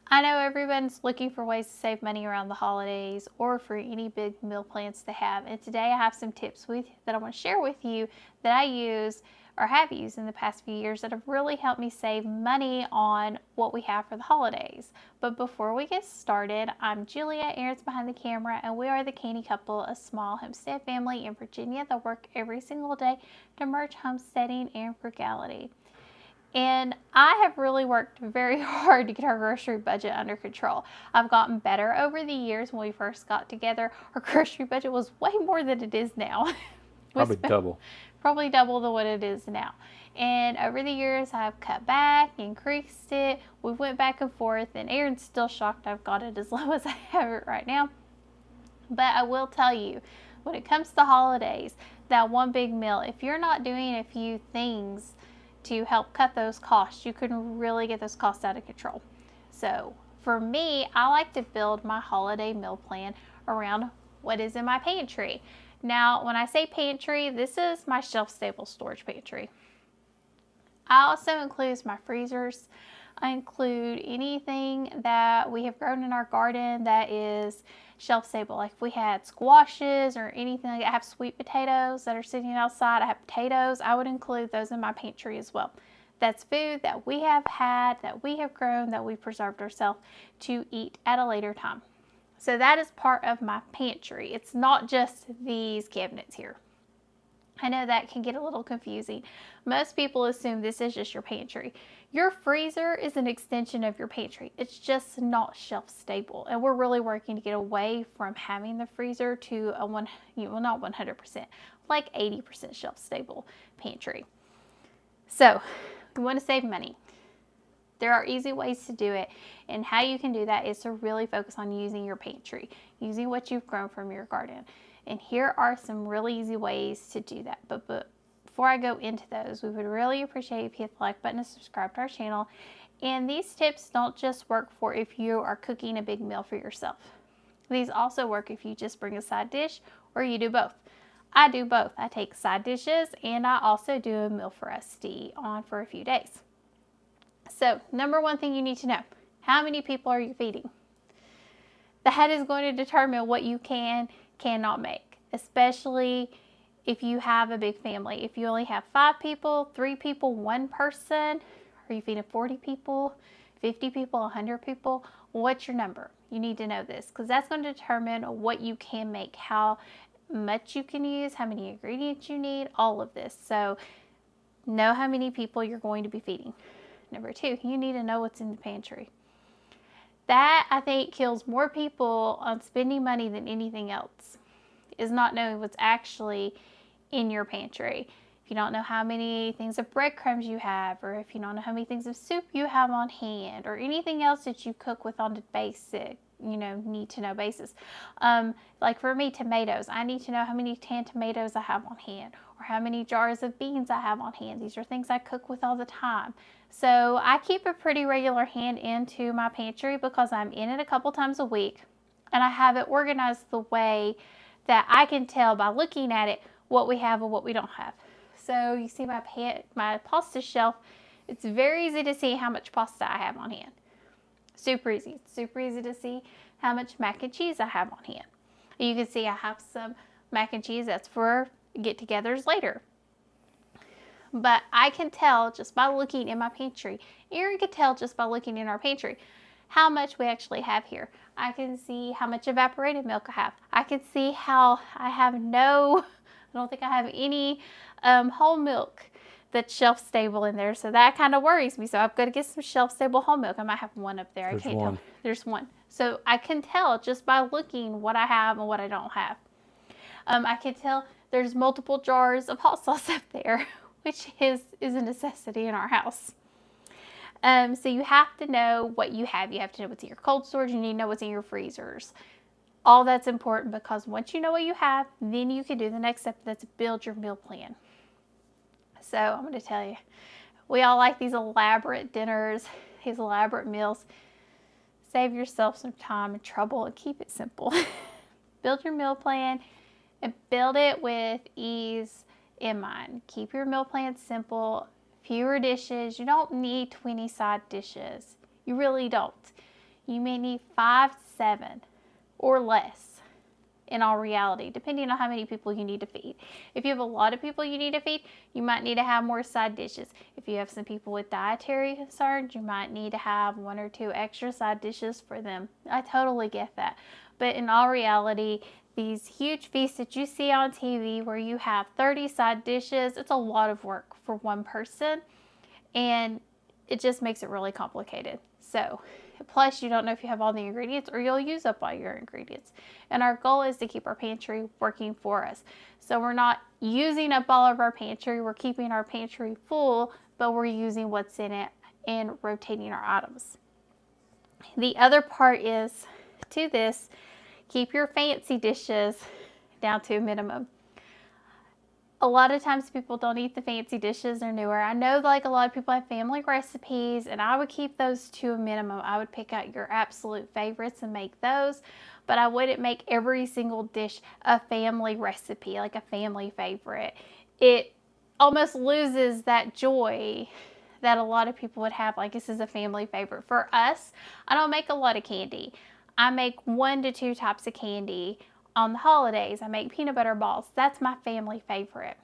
I know everyone's looking for ways to save money around the holidays or for any big meal plans to have. And today I have some tips that I want to share with you that I use or have used in the past few years that have really helped me save money on what we have for the holidays. But before we get started, I'm Julia, Aaron's behind the camera, and we are the Canny Couple, a small homestead family in Virginia that work every single day to merge homesteading and frugality. And I have really worked very hard to get our grocery budget under control. I've gotten better over the years. When we first got together, our grocery budget was way more than it is now. Probably double. Probably double than what it is now. And over the years, I've cut back, increased it. We went back and forth, and Aaron's still shocked I've got it as low as I have it right now. But I will tell you, when it comes to holidays, that one big meal, if you're not doing a few things to help cut those costs, you can really get those costs out of control. So for me, I like to build my holiday meal plan around what is in my pantry. Now, when I say pantry, this is my shelf-stable storage pantry. I also include my freezers. I include anything that we have grown in our garden that is shelf stable. Like if we had squashes or anything like that, I have sweet potatoes that are sitting outside. I have potatoes. I would include those in my pantry as well. That's food that we have had, that we have grown, that we preserved ourselves to eat at a later time. So that is part of my pantry. It's not just these cabinets here. I know that can get a little confusing. Most people assume this is just your pantry. Your freezer is an extension of your pantry. It's just not shelf stable. And we're really working to get away from having the freezer to a not 100%, like 80% shelf stable pantry. So we want to save money. There are easy ways to do it, and how you can do that is to really focus on using your pantry, using what you've grown from your garden. And here are some really easy ways to do that. But before I go into those, we would really appreciate if you hit the like button and subscribe to our channel. And these tips don't just work for if you are cooking a big meal for yourself. These also work if you just bring a side dish or you do both. I do both. I take side dishes and I also do a meal for us to eat on for a few days. So, number one thing you need to know, how many people are you feeding? That is going to determine what you cannot make, especially if you have a big family. If you only have 5 people, 3 people, 1 person, are you feeding 40 people, 50 people, 100 people? What's your number? You need to know this because that's going to determine what you can make, how much you can use, how many ingredients you need, all of this. So know how many people you're going to be feeding. Number 2, you need to know what's in the pantry. That, I think, kills more people on spending money than anything else, is not knowing what's actually in your pantry. If you don't know how many things of breadcrumbs you have, or if you don't know how many things of soup you have on hand, or anything else that you cook with on the basic, need to know basis. Like for me, tomatoes. I need to know how many canned tomatoes I have on hand, or how many jars of beans I have on hand. These are things I cook with all the time. So I keep a pretty regular hand into my pantry because I'm in it a couple times a week, and I have it organized the way that I can tell by looking at it what we have and what we don't have. So you see my pasta shelf, it's very easy to see how much pasta I have on hand. Super easy. It's super easy to see how much mac and cheese I have on hand. You can see I have some mac and cheese that's for get-togethers later. But I can tell just by looking in my pantry. Aaron can tell just by looking in our pantry how much we actually have here. I can see how much evaporated milk I have. I can see how I don't think I have any whole milk that's shelf stable in there. So that kind of worries me. So I'm going to get some shelf stable whole milk. I might have one up there. I can't tell. There's one. So I can tell just by looking what I have and what I don't have. I can tell there's multiple jars of hot sauce up there, which is a necessity in our house. So you have to know what you have. You have to know what's in your cold storage. You need to know what's in your freezers. All that's important because once you know what you have, then you can do the next step. That's build your meal plan. So I'm going to tell you, we all like these elaborate dinners, these elaborate meals. Save yourself some time and trouble and keep it simple. Build your meal plan and build it with ease in mind. Keep your meal plan simple, fewer dishes. You don't need 20 side dishes. You really don't. You may need 5 to 7 or less in all reality, depending on how many people you need to feed. If you have a lot of people you need to feed, you might need to have more side dishes. If you have some people with dietary concerns, you might need to have 1 or 2 extra side dishes for them. I totally get that. But in all reality, these huge feasts that you see on TV where you have 30 side dishes, it's a lot of work for one person, and it just makes it really complicated. So, plus you don't know if you have all the ingredients or you'll use up all your ingredients. And our goal is to keep our pantry working for us. So we're not using up all of our pantry, we're keeping our pantry full, but we're using what's in it and rotating our items. The other part is to this, keep your fancy dishes down to a minimum. A lot of times people don't eat the fancy dishes, they're newer. I know like a lot of people have family recipes, and I would keep those to a minimum. I would pick out your absolute favorites and make those, but I wouldn't make every single dish a family recipe, like a family favorite. It almost loses that joy that a lot of people would have, like this is a family favorite. For us, I don't make a lot of candy. I make 1 to 2 types of candy. On the holidays, I make peanut butter balls. That's my family favorite.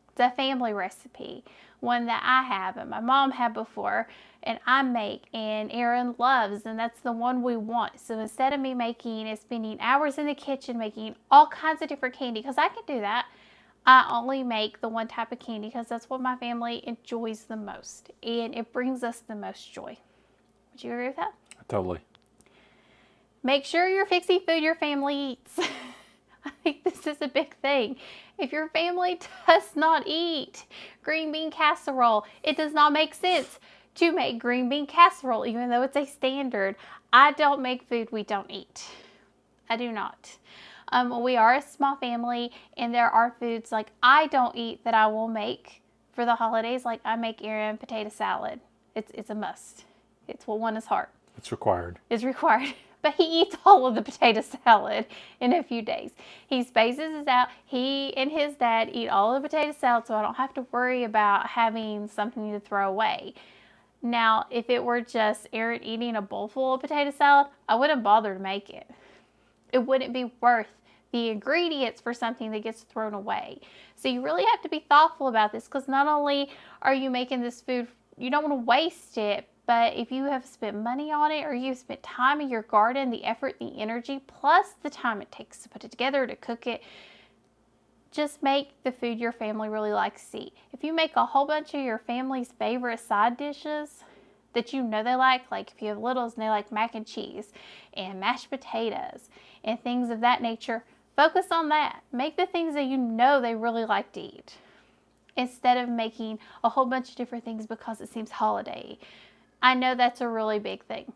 It's a family recipe, one that I have and my mom had before, and I make and Aaron loves, and that's the one we want. So instead of me making and spending hours in the kitchen making all kinds of different candy, because I can do that, I only make the one type of candy because that's what my family enjoys the most, and it brings us the most joy. Would you agree with that? Totally. Make sure you're fixing food your family eats. I think this is a big thing. If your family does not eat green bean casserole, it does not make sense to make green bean casserole, even though it's a standard. I don't make food we don't eat. I do not. We are a small family, and there are foods like I don't eat that I will make for the holidays. Like I make Aaron potato salad. It's a must. It's what won his heart. It's required. It's required. But he eats all of the potato salad in a few days. He spaces it out. He and his dad eat all the potato salad, so I don't have to worry about having something to throw away. Now, if it were just Aaron eating a bowl full of potato salad, I wouldn't bother to make it. It wouldn't be worth the ingredients for something that gets thrown away. So you really have to be thoughtful about this, because not only are you making this food, you don't want to waste it, but if you have spent money on it or you've spent time in your garden, the effort, the energy, plus the time it takes to put it together, to cook it, just make the food your family really likes to eat. If you make a whole bunch of your family's favorite side dishes that you know they like if you have littles and they like mac and cheese and mashed potatoes and things of that nature, focus on that. Make the things that you know they really like to eat, instead of making a whole bunch of different things because it seems holiday. I know that's a really big thing.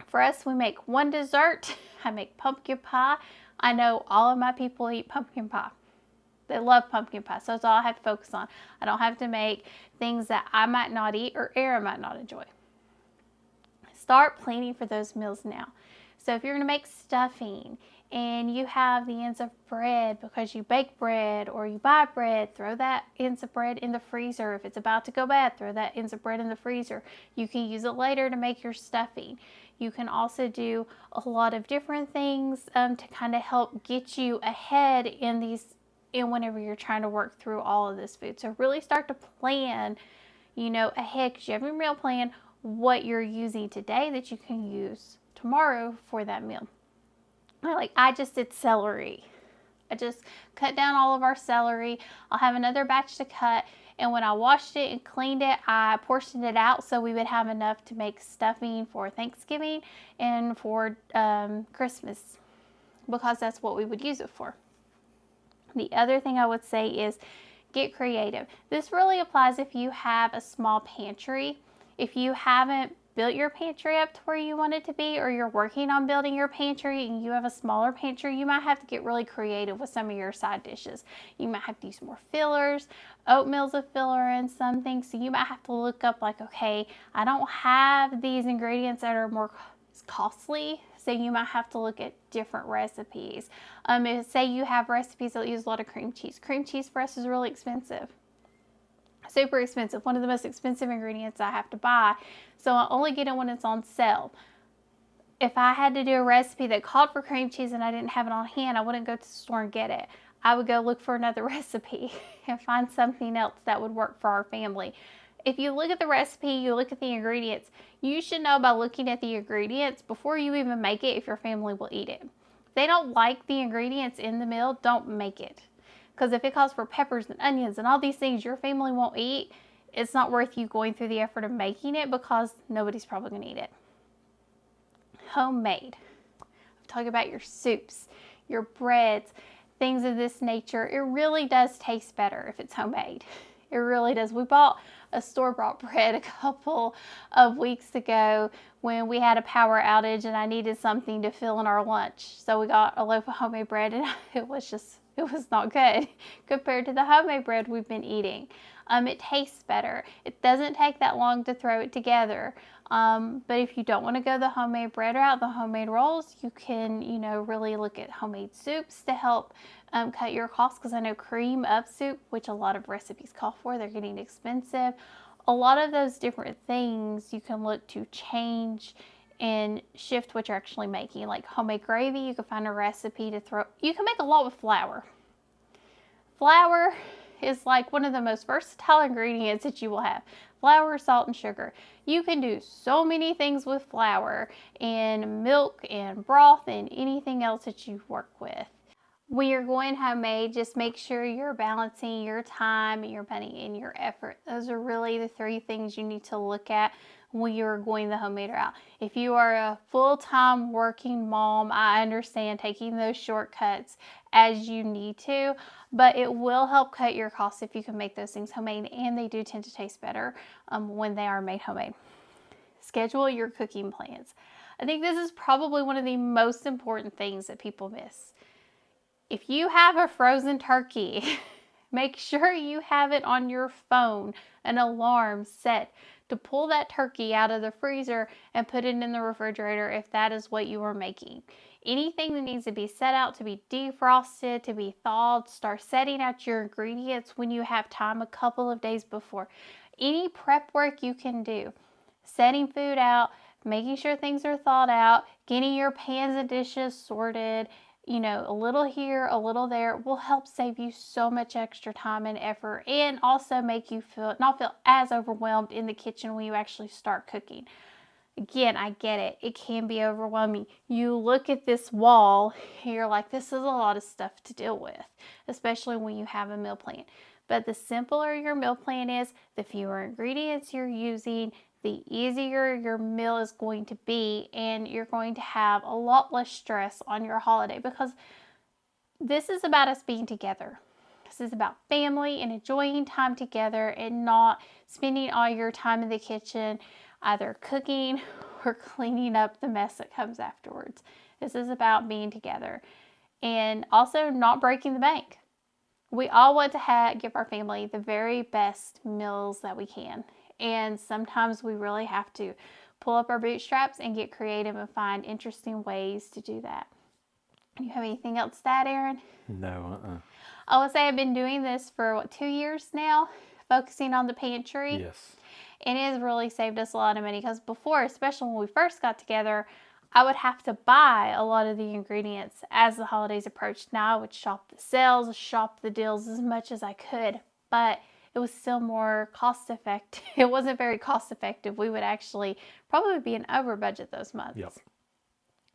For us, we make one dessert. I make pumpkin pie. I know all of my people eat pumpkin pie. They love pumpkin pie, so that's all I have to focus on. I don't have to make things that I might not eat or Aaron might not enjoy. Start planning for those meals now. So if you're going to make stuffing and you have the ends of bread because you bake bread or you buy bread, throw that ends of bread in the freezer. If it's about to go bad, throw that ends of bread in the freezer. You can use it later to make your stuffing. You can also do a lot of different things to kind of help get you ahead in whenever you're trying to work through all of this food. So really start to plan, ahead, because you have your meal plan, what you're using today that you can use tomorrow for that meal. I just did celery. I just cut down all of our celery. I'll have another batch to cut, and when I washed it and cleaned it, I portioned it out so we would have enough to make stuffing for Thanksgiving and for Christmas, because that's what we would use it for. The other thing I would say is get creative. This really applies if you have a small pantry. If you haven't built your pantry up to where you want it to be, or you're working on building your pantry and you have a smaller pantry, you might have to get really creative with some of your side dishes. You might have to use more fillers. Oatmeal's a filler in some things, so you might have to look up okay, I don't have these ingredients that are more costly, so you might have to look at different recipes. Say you have recipes that use a lot of cream cheese. Cream cheese for us is really expensive. Super expensive, one of the most expensive ingredients I have to buy, so I only get it when it's on sale. if I had to do a recipe that called for cream cheese and I didn't have it on hand, I wouldn't go to the store and get it. I would go look for another recipe and find something else that would work for our family. If you look at the recipe, you look at the ingredients, you should know by looking at the ingredients before you even make it if your family will eat it. If they don't like the ingredients in the meal, don't make it. Because if it calls for peppers and onions and all these things your family won't eat, it's not worth you going through the effort of making it because nobody's probably going to eat it. Homemade. I'm talking about your soups, your breads, things of this nature. It really does taste better if it's homemade. It really does. We bought a store-bought bread a couple of weeks ago when we had a power outage and I needed something to fill in our lunch. So we got a loaf of homemade bread and it was not good compared to the homemade bread we've been eating. It tastes better. It doesn't take that long to throw it together. But if you don't want to go the homemade bread route, the homemade rolls, you can, really look at homemade soups to help cut your costs. Because I know cream of soup, which a lot of recipes call for, they're getting expensive. A lot of those different things you can look to change and shift what you're actually making. Like homemade gravy, you can find a recipe to throw. You can make a lot with flour. Flour is like one of the most versatile ingredients that you will have. Flour, salt, and sugar. You can do so many things with flour and milk and broth and anything else that you work with. When you're going homemade, just make sure you're balancing your time, your money, and your effort. Those are really the three things you need to look at when you're going the homemade route. If you are a full-time working mom, I understand taking those shortcuts as you need to, but it will help cut your costs if you can make those things homemade, and they do tend to taste better when they are made homemade. Schedule your cooking plans. I think this is probably one of the most important things that people miss. If you have a frozen turkey, make sure you have it on your phone, an alarm set to pull that turkey out of the freezer and put it in the refrigerator if that is what you are making. Anything that needs to be set out to be defrosted, to be thawed, start setting out your ingredients when you have time a couple of days before. Any prep work you can do, setting food out, making sure things are thawed out, getting your pans and dishes sorted, a little here, a little there will help save you so much extra time and effort, and also make you not feel as overwhelmed in the kitchen when you actually start cooking. Again, I get it. It can be overwhelming. You look at this wall, you're like, this is a lot of stuff to deal with, especially when you have a meal plan. But the simpler your meal plan is, the fewer ingredients you're using, the easier your meal is going to be, and you're going to have a lot less stress on your holiday, because this is about us being together. This is about family and enjoying time together and not spending all your time in the kitchen either cooking or cleaning up the mess that comes afterwards. This is about being together and also not breaking the bank. We all want to give our family the very best meals that we can. And sometimes we really have to pull up our bootstraps and get creative and find interesting ways to do that. Do you have anything else to add, Aaron? No. I would say I've been doing this for 2 years now, focusing on the pantry. Yes. And it has really saved us a lot of money, because before, especially when we first got together, I would have to buy a lot of the ingredients as the holidays approached. Now I would shop the sales, shop the deals as much as I could, but it was still more cost effective. It wasn't very cost effective. We would actually probably be in over budget those months. Yep.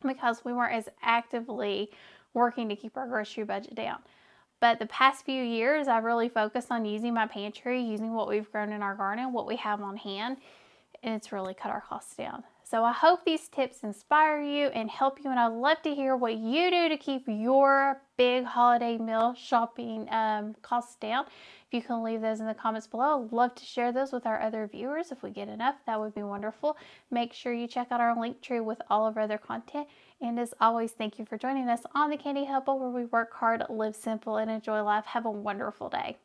Because we weren't as actively working to keep our grocery budget down. But the past few years, I've really focused on using my pantry, using what we've grown in our garden, what we have on hand, and it's really cut our costs down. So I hope these tips inspire you and help you, and I'd love to hear what you do to keep your big holiday meal shopping costs down. If you can leave those in the comments below, I'd love to share those with our other viewers. If we get enough, that would be wonderful. Make sure you check out our link tree with all of our other content. And as always, thank you for joining us on the Canny Couple, where we work hard, live simple, and enjoy life. Have a wonderful day.